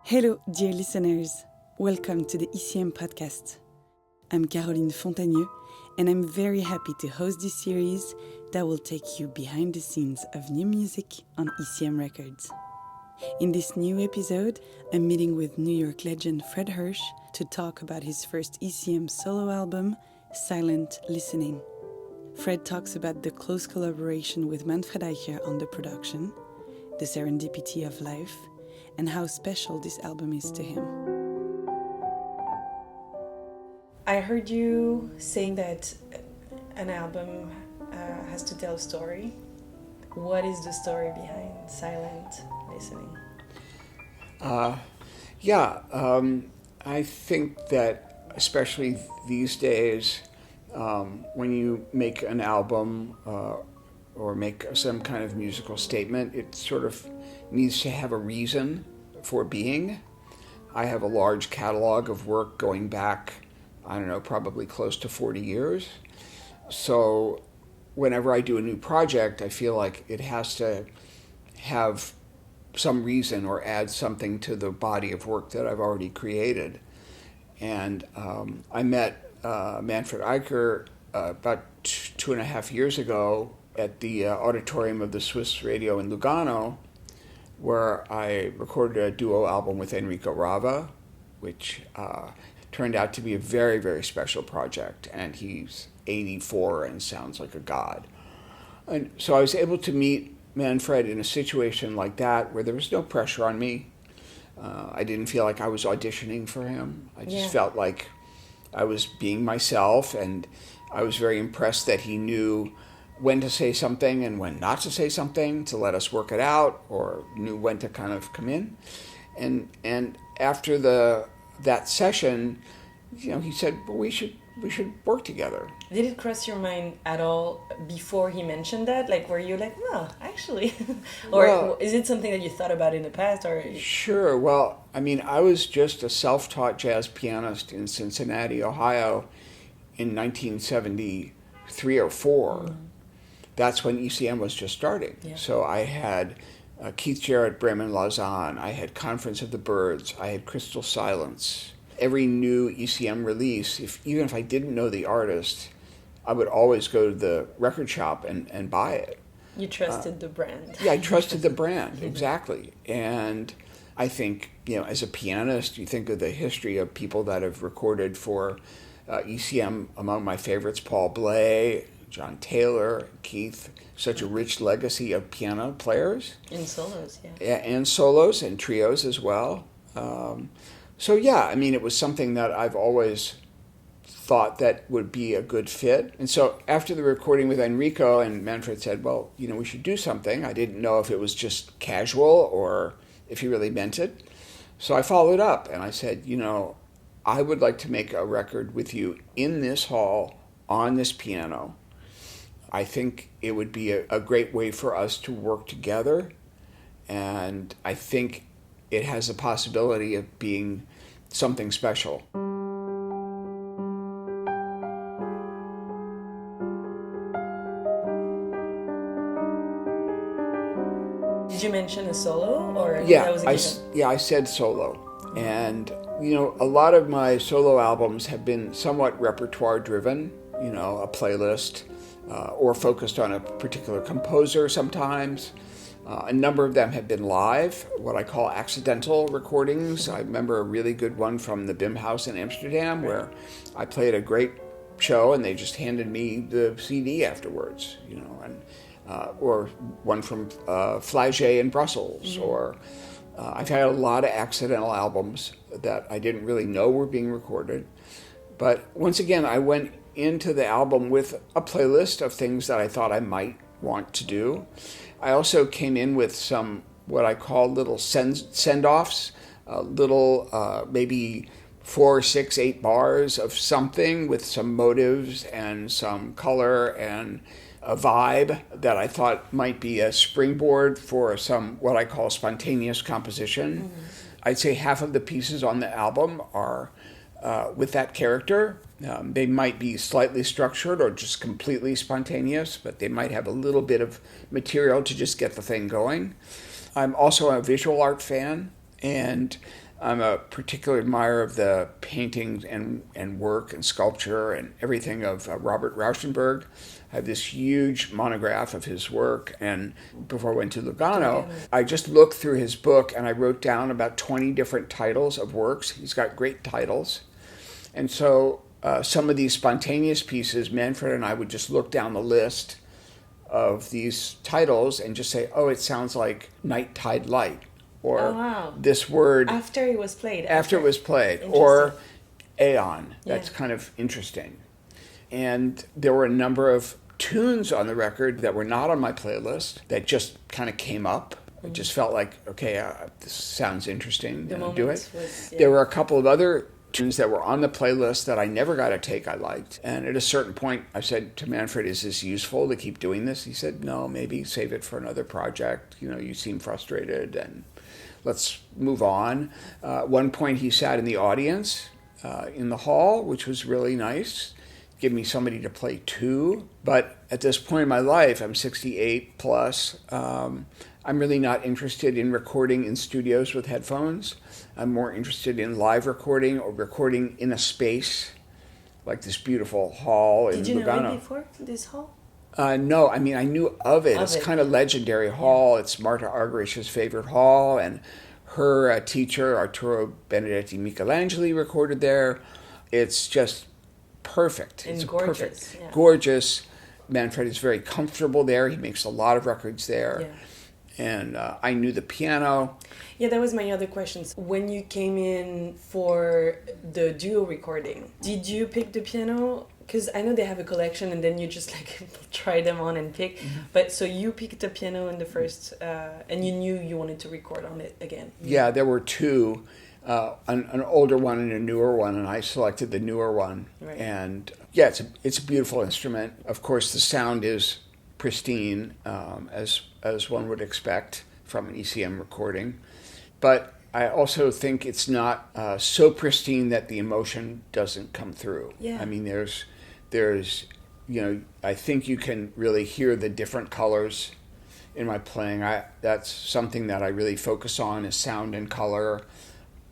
Hello, dear listeners. Welcome to the ECM podcast. I'm Caroline Fontanieu, and I'm very happy to host this series that will take you behind the scenes of new music on ECM Records. In this new episode, I'm meeting with New York legend Fred Hersch to talk about his first ECM solo album, Silent Listening. Fred talks about the close collaboration with Manfred Eicher on the production, the serendipity of life, and how special this album is to him. I heard you saying that an album has to tell a story. What is the story behind Silent Listening? I think that especially these days, when you make an album or make some kind of musical statement, it sort of needs to have a reason for being. I have a large catalog of work going back, probably close to 40 years. So whenever I do a new project, I feel like it has to have some reason or add something to the body of work that I've already created. And I met Manfred Eicher about 2.5 years ago at the auditorium of the Swiss Radio in Lugano, where I recorded a duo album with Enrico Rava, which turned out to be a very, very special project. And he's 84 and sounds like a god. And so I was able to meet Manfred in a situation like that where there was no pressure on me. I didn't feel like I was auditioning for him. I just felt like I was being myself, and I was very impressed that he knew when to say something and when not to say something, to let us work it out, or knew when to kind of come in. And after that session, he said, well, we should work together. Did it cross your mind at all before he mentioned that? Like, were you like, no, actually? Or is it something that you thought about in the past? Or Sure. Well, I was just a self-taught jazz pianist in Cincinnati, Ohio in 1973 or 4. Mm-hmm. That's when ECM was just starting. Yeah. So I had Keith Jarrett, Bremen, Lausanne. I had Conference of the Birds. I had Crystal Silence. Every new ECM release, even if I didn't know the artist, I would always go to the record shop and buy it. You trusted the brand. Yeah, I trusted the brand, exactly. And I think, as a pianist, you think of the history of people that have recorded for ECM. Among my favorites, Paul Bley, John Taylor, Keith, such a rich legacy of piano players. And solos, and solos and trios as well. It was something that I've always thought that would be a good fit. And so after the recording with Enrico, and Manfred said, well, we should do something. I didn't know if it was just casual or if he really meant it. So I followed up and I said, I would like to make a record with you in this hall on this piano. I think it would be a great way for us to work together, and I think it has the possibility of being something special. Did you mention a solo, or I said solo, and a lot of my solo albums have been somewhat repertoire driven, a playlist. Or focused on a particular composer sometimes. A number of them have been live, what I call accidental recordings. I remember a really good one from the Bim House in Amsterdam where I played a great show and they just handed me the CD afterwards, or one from Flagey in Brussels. Mm-hmm. Or I've had a lot of accidental albums that I didn't really know were being recorded. But once again, I went into the album with a playlist of things that I thought I might want to do. I also came in with some what I call little send-offs, maybe 4, 6, 8 bars of something with some motives and some color and a vibe that I thought might be a springboard for some what I call spontaneous composition. Mm-hmm. I'd say half of the pieces on the album are with that character. They might be slightly structured or just completely spontaneous, but they might have a little bit of material to just get the thing going. I'm also a visual art fan, and I'm a particular admirer of the paintings and work and sculpture and everything of Robert Rauschenberg. I have this huge monograph of his work, and before I went to Lugano, I just looked through his book and I wrote down about 20 different titles of works. He's got great titles. And so some of these spontaneous pieces, Manfred and I would just look down the list of these titles and just say, oh, it sounds like Night Tide Light. Or this word after it was played. After it was played, or Aeon. That's kind of interesting. And there were a number of tunes on the record that were not on my playlist that just kind of came up. It just felt like, okay, this sounds interesting. And I'll do it. There were a couple of other tunes that were on the playlist that I never got a take I liked. And at a certain point, I said to Manfred, is this useful to keep doing this? He said, no, maybe save it for another project. You know, you seem frustrated and let's move on. At one point, he sat in the audience in the hall, which was really nice. Give me somebody to play too. But at this point in my life, I'm 68 plus. I'm really not interested in recording in studios with headphones. I'm more interested in live recording or recording in a space like this beautiful hall in Lugano. Did you know it before, this hall? No, I mean, I knew of it. It's kind of legendary hall. It's Marta Argerish's favorite hall, and her teacher, Arturo Benedetti Michelangeli, recorded there. It's just perfect. And it's gorgeous. Perfect. Yeah. Gorgeous. Manfred is very comfortable there. He makes a lot of records there. Yeah. And I knew the piano. Yeah, that was my other question. When you came in for the duo recording, did you pick the piano? Because I know they have a collection and then you just like try them on and pick. Mm-hmm. But so you picked the piano in the first, and you knew you wanted to record on it again. Yeah, there were two, an older one and a newer one, and I selected the newer one. Right. And yeah, it's a beautiful instrument. Of course, the sound is pristine, as one would expect from an ECM recording. But I also think it's not so pristine that the emotion doesn't come through. Yeah. I mean, there's, you know, I think you can really hear the different colors in my playing. That's something that I really focus on is sound and color,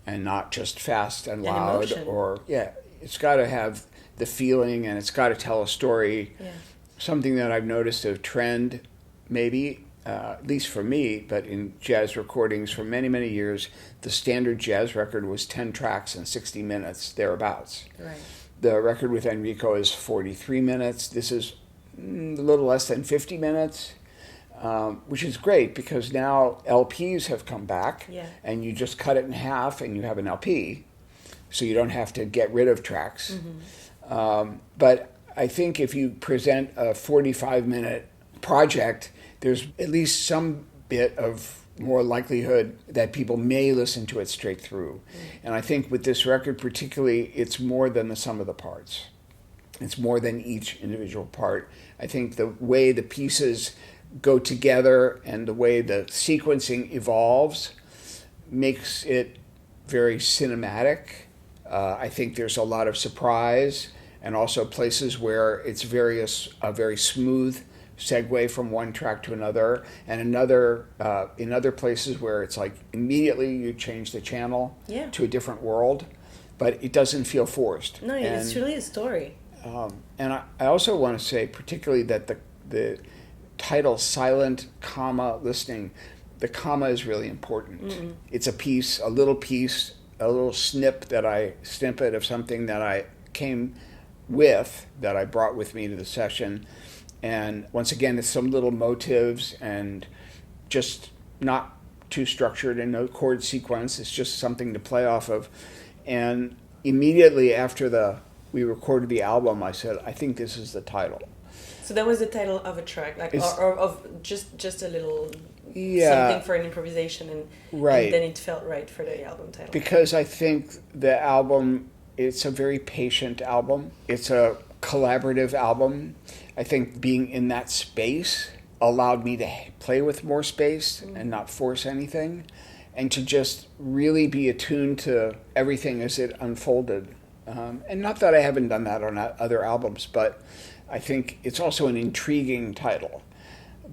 and not just fast and loud. Or it's got to have the feeling and it's got to tell a story. Yeah. Something that I've noticed a trend, maybe, at least for me, but in jazz recordings for many, many years, the standard jazz record was 10 tracks and 60 minutes, thereabouts. Right. The record with Enrico is 43 minutes. This is a little less than 50 minutes, which is great because now LPs have come back, and you just cut it in half and you have an LP, so you don't have to get rid of tracks. Mm-hmm. But I think if you present a 45-minute project, there's at least some bit of more likelihood that people may listen to it straight through. And I think with this record particularly, it's more than the sum of the parts. It's more than each individual part. I think the way the pieces go together and the way the sequencing evolves makes it very cinematic. I think there's a lot of surprise and also places where it's a very smooth segue from one track to another, and in other places where it's like immediately you change the channel to a different world, but it doesn't feel forced. No, it's really a story. And I also want to say particularly that the title Silent, Comma, Listening, the comma is really important. Mm-hmm. It's a little snippet of something that I came with, that I brought with me to the session. And once again, it's some little motives and just not too structured and no chord sequence. It's just something to play off of. And immediately after we recorded the album, I said, I think this is the title. So that was the title of a track, like or of just a little something for an improvisation, and then it felt right for the album title. Because I think the album, it's a very patient album. It's a collaborative album. I think being in that space allowed me to play with more space and not force anything, and to just really be attuned to everything as it unfolded. And not that I haven't done that on other albums, but I think it's also an intriguing title.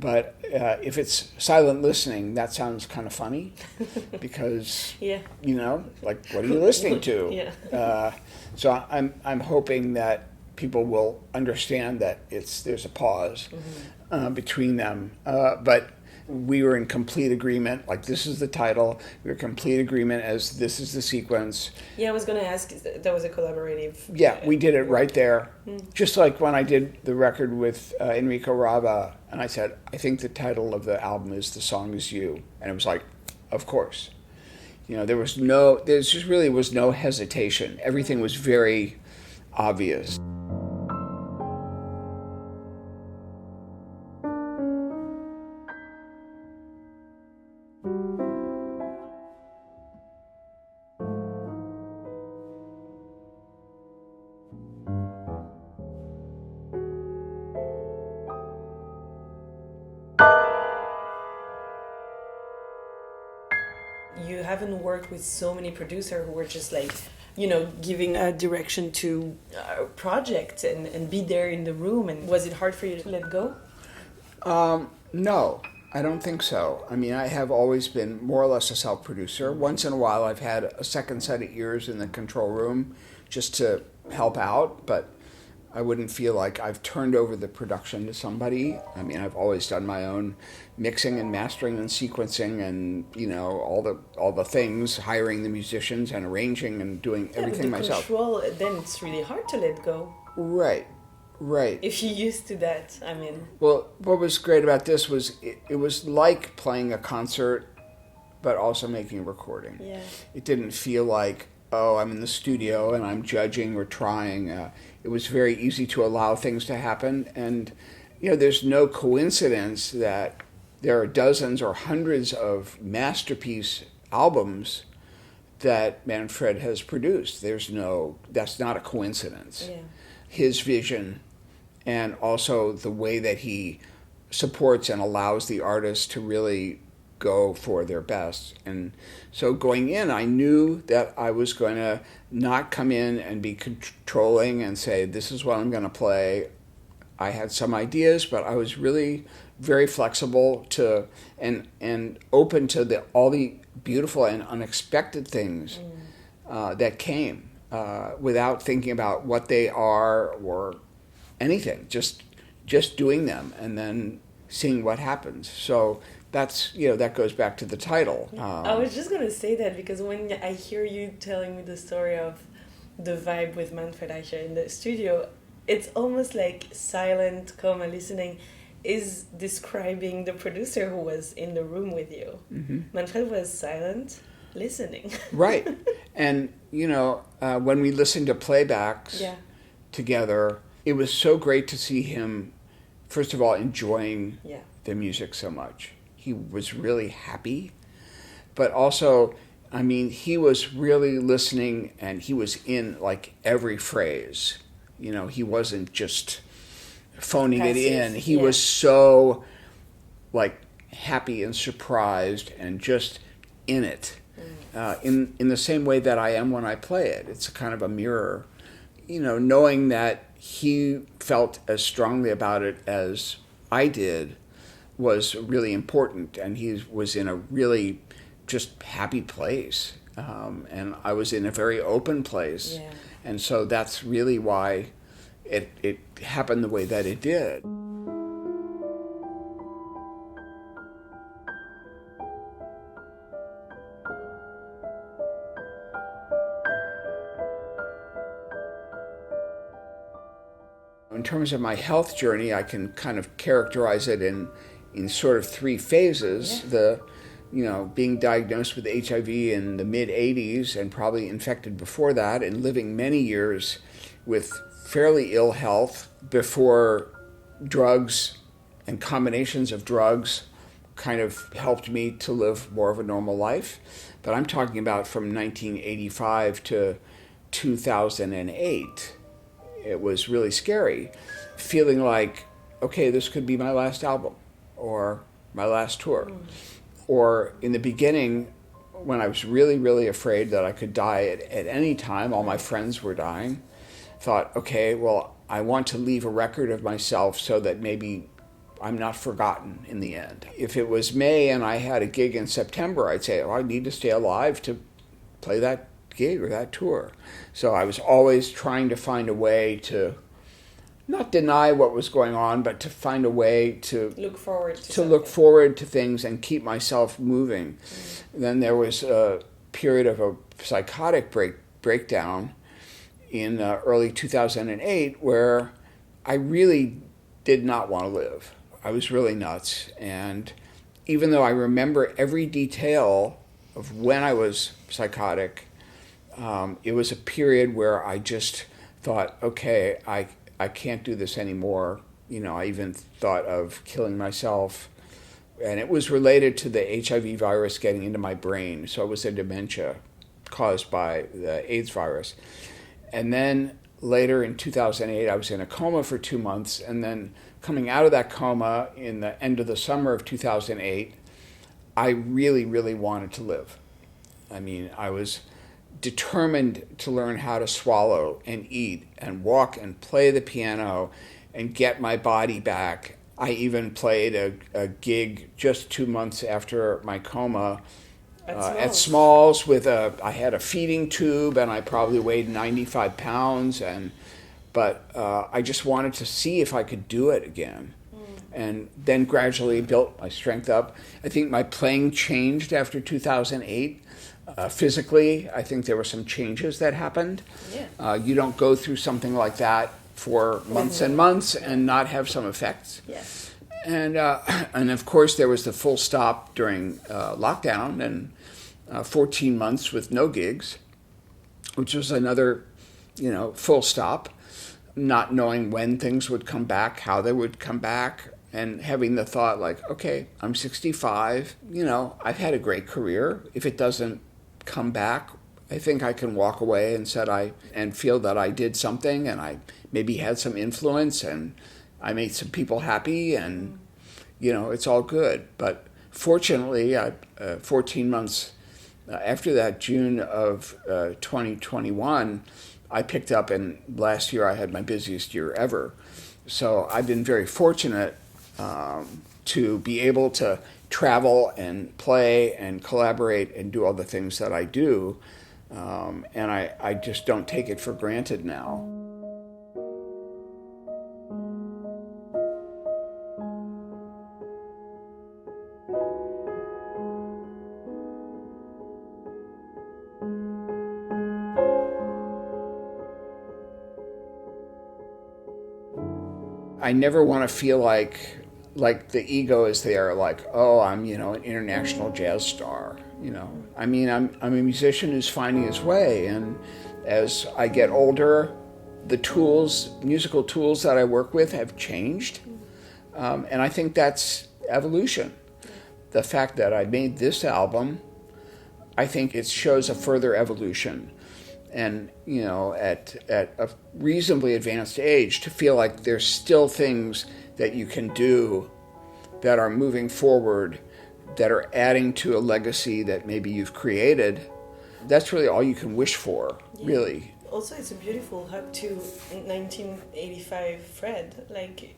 But if it's silent listening, that sounds kind of funny because, you know, like, what are you listening to? So I'm hoping that people will understand that there's a pause between them. But we were in complete agreement, like, this is the title. We were in complete agreement as this is the sequence. Yeah, I was going to ask, that was a collaborative... Yeah, we did it right there. Just like when I did the record with Enrico Rava, and I said, I think the title of the album is The Song Is You. And it was like, of course. You know, there just really was no hesitation. Everything was very obvious. You haven't worked with so many producers who were just like, you know, giving a direction to a project and be there in the room. And was it hard for you to let go? No, I don't think so. I mean, I have always been more or less a self-producer. Once in a while, I've had a second set of ears in the control room just to help out, but I wouldn't feel like I've turned over the production to somebody. I mean, I've always done my own mixing and mastering and sequencing and, you know, all the things, hiring the musicians and arranging and doing everything myself. Control, then it's really hard to let go. Right. If you're used to that, I mean. Well, what was great about this was it was like playing a concert, but also making a recording. Yeah. It didn't feel like, oh, I'm in the studio and I'm judging or trying. It was very easy to allow things to happen. And, you know, there's no coincidence that there are dozens or hundreds of masterpiece albums that Manfred has produced. That's not a coincidence. Yeah. His vision and also the way that he supports and allows the artist to really go for their best. And so going in, I knew that I was going to not come in and be controlling and say, this is what I'm going to play. I had some ideas, but I was really very flexible to and open to all the beautiful and unexpected things that came without thinking about what they are or anything, just doing them and then seeing what happens. So that's, you know, that goes back to the title. I was just going to say that because when I hear you telling me the story of the vibe with Manfred Eicher in the studio, it's almost like silent coma listening is describing the producer who was in the room with you. Mm-hmm. Manfred was silent listening. Right. And, you know, when we listened to playbacks together, it was so great to see him, first of all, enjoying the music so much. He was really happy, but also, I mean, he was really listening and he was in like every phrase. You know, he wasn't just phoning it in. He was so like happy and surprised and just in it. In the same way that I am when I play it. It's a kind of a mirror. You know, knowing that he felt as strongly about it as I did was really important, and he was in a really just happy place, and I was in a very open place, and so that's really why it happened the way that it did. In terms of my health journey, I can kind of characterize it in sort of three phases. Being diagnosed with HIV in the mid-'80s and probably infected before that, and living many years with fairly ill health before drugs and combinations of drugs kind of helped me to live more of a normal life. But I'm talking about from 1985 to 2008. It was really scary, feeling like, okay, this could be my last album or my last tour. Or in the beginning, when I was really, really afraid that I could die at any time, all my friends were dying, thought, okay, well, I want to leave a record of myself so that maybe I'm not forgotten in the end. If it was May and I had a gig in September, I'd say, I need to stay alive to play that gig or that tour. So I was always trying to find a way to not deny what was going on, but to find a way to look forward to things and keep myself moving. Then there was a period of a psychotic breakdown in early 2008 where I really did not want to live. I was really nuts. And even though I remember every detail of when I was psychotic, it was a period where I just thought, okay, I can't do this anymore. I even thought of killing myself. And it was related to the HIV virus getting into my brain. So it was a dementia caused by the AIDS virus. And then later in 2008, I was in a coma for 2 months. And then coming out of that coma in the end of the summer of 2008, I really, really wanted to live. I mean, I was determined to learn how to swallow and eat and walk and play the piano and get my body back. I even played a gig just 2 months after my coma at Smalls with I had a feeding tube and I probably weighed 95 pounds but I just wanted to see if I could do it again. And then gradually built my strength up. I think my playing changed after 2008. Physically, I think there were some changes that happened. Yeah. You don't go through something like that for months and months and not have some effects. Yes. And of course, there was the full stop during lockdown and 14 months with no gigs, which was another, full stop, not knowing when things would come back, how they would come back, and having the thought like, okay, I'm 65, I've had a great career. If it doesn't come back, I think I can walk away and feel that I did something and I maybe had some influence and I made some people happy and, it's all good. But fortunately, 14 months after that, June of 2021, I picked up, and last year I had my busiest year ever. So I've been very fortunate to be able to travel and play and collaborate and do all the things that I do. And I just don't take it for granted now. I never want to feel like the ego is there, like, oh, I'm, an international jazz star, I mean, I'm a musician who's finding his way. And as I get older, the musical tools that I work with have changed. And I think that's evolution. The fact that I made this album, I think it shows a further evolution. And, at a reasonably advanced age, to feel like there's still things that you can do that are moving forward, that are adding to a legacy that maybe you've created, that's really all you can wish for, really. Also, it's a beautiful hug to 1985 Fred. Like,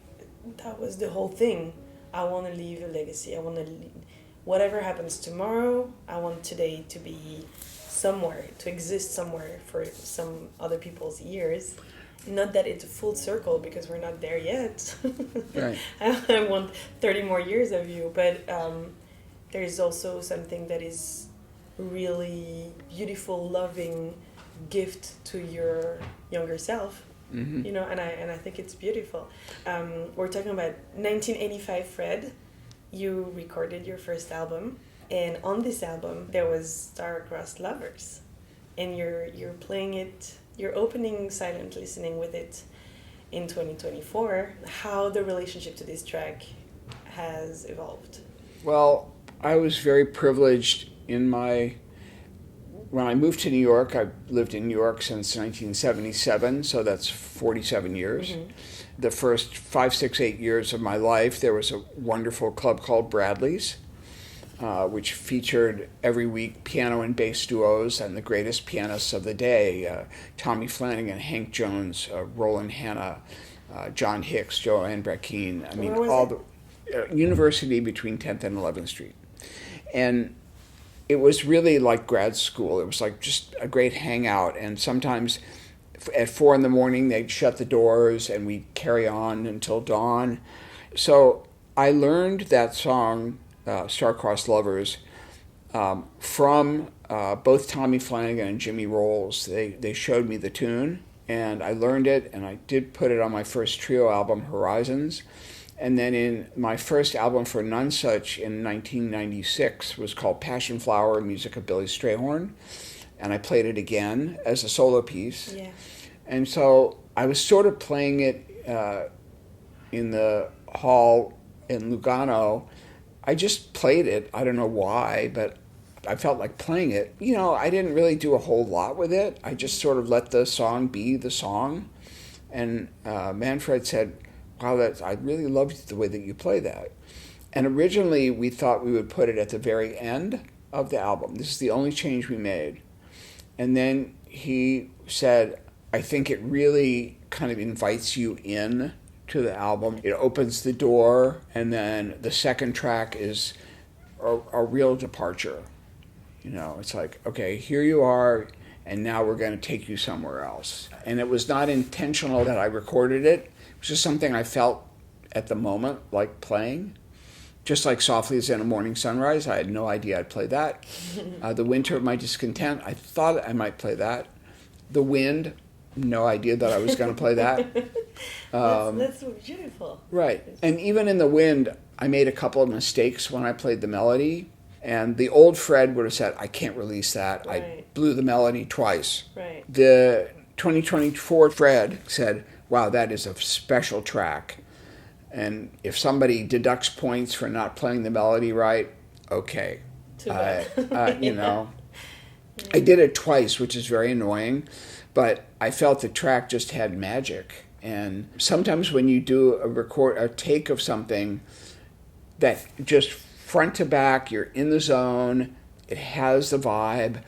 that was the whole thing. I want to leave a legacy. Whatever happens tomorrow, I want today to be somewhere, to exist somewhere for some other people's years. Not that it's a full circle, because we're not there yet. Right. I want 30 more years of you, but there's also something that is really beautiful, loving gift to your younger self. Mm-hmm. And I think it's beautiful. We're talking about 1985 Fred. You recorded your first album. And on this album, there was Star-Crossed Lovers. And you're playing it, you're opening Silent Listening with it in 2024. How the relationship to this track has evolved? Well, I was very privileged when I moved to New York. I've lived in New York since 1977, so that's 47 years. Mm-hmm. The first 5, 6, 8 years of my life, there was a wonderful club called Bradley's, which featured every week piano and bass duos and the greatest pianists of the day, Tommy Flanagan, Hank Jones, Roland Hanna, John Hicks, Joanne Brackeen. I mean, university between 10th and 11th Street. And it was really like grad school. It was like just a great hangout. And sometimes at 4 a.m, they'd shut the doors and we'd carry on until dawn. So I learned that song, Star-Crossed Lovers, from both Tommy Flanagan and Jimmy Rolls. They showed me the tune, and I learned it, and I did put it on my first trio album, Horizons. And then in my first album for Nonesuch in 1996 was called Passion Flower, music of Billy Strayhorn. And I played it again as a solo piece. Yeah. And so I was sort of playing it in the hall in Lugano. I just played it. I don't know why, but I felt like playing it. You know, I didn't really do a whole lot with it. I just sort of let the song be the song. And Manfred said, wow, I really loved the way that you play that. And originally we thought we would put it at the very end of the album. This is the only change we made. And then he said, I think it really kind of invites you in to the album. It opens the door, and then the second track is a real departure. You know, it's like, okay, here you are, and now we're going to take you somewhere else. And it was not intentional that I recorded it. It was just something I felt at the moment like playing. Just like Softly as in a Morning Sunrise, I had no idea I'd play that. The Winter of My Discontent, I thought I might play that. The Wind, no idea that I was going to play that. That's so beautiful. Right. And even in The Wind, I made a couple of mistakes when I played the melody. And the old Fred would have said, I can't release that. Right. I blew the melody twice. Right. The 2024 Fred said, wow, that is a special track. And if somebody deducts points for not playing the melody right, okay. Too bad. You know, I did it twice, which is very annoying, but I felt the track just had magic. And sometimes when you do a take of something that just front to back, you're in the zone, it has the vibe,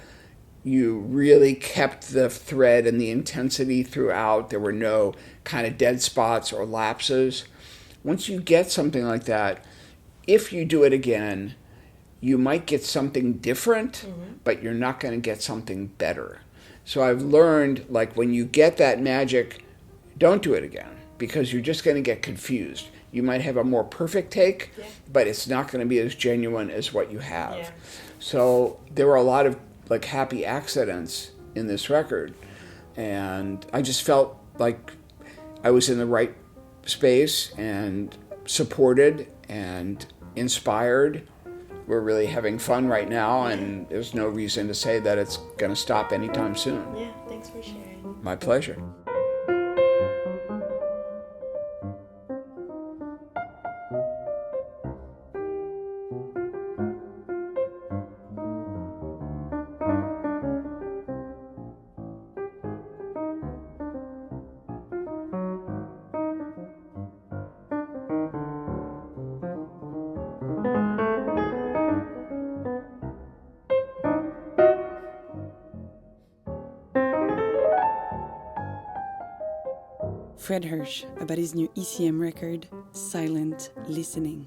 you really kept the thread and the intensity throughout, there were no kind of dead spots or lapses. Once you get something like that, if you do it again, you might get something different, but you're not going to get something better. So I've learned, like, when you get that magic, don't do it again, because you're just going to get confused. You might have a more perfect take, but it's not going to be as genuine as what you have. Yeah. So there were a lot of like happy accidents in this record, and I just felt like I was in the right space and supported and inspired. We're really having fun right now, and there's no reason to say that it's going to stop anytime soon. Yeah, thanks for sharing. My pleasure. Fred Hersch about his new ECM record, Silent Listening.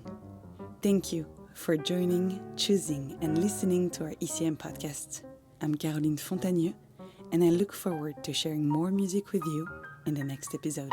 Thank you for joining, choosing, and listening to our ECM podcast. I'm Caroline Fontagneux, and I look forward to sharing more music with you in the next episode.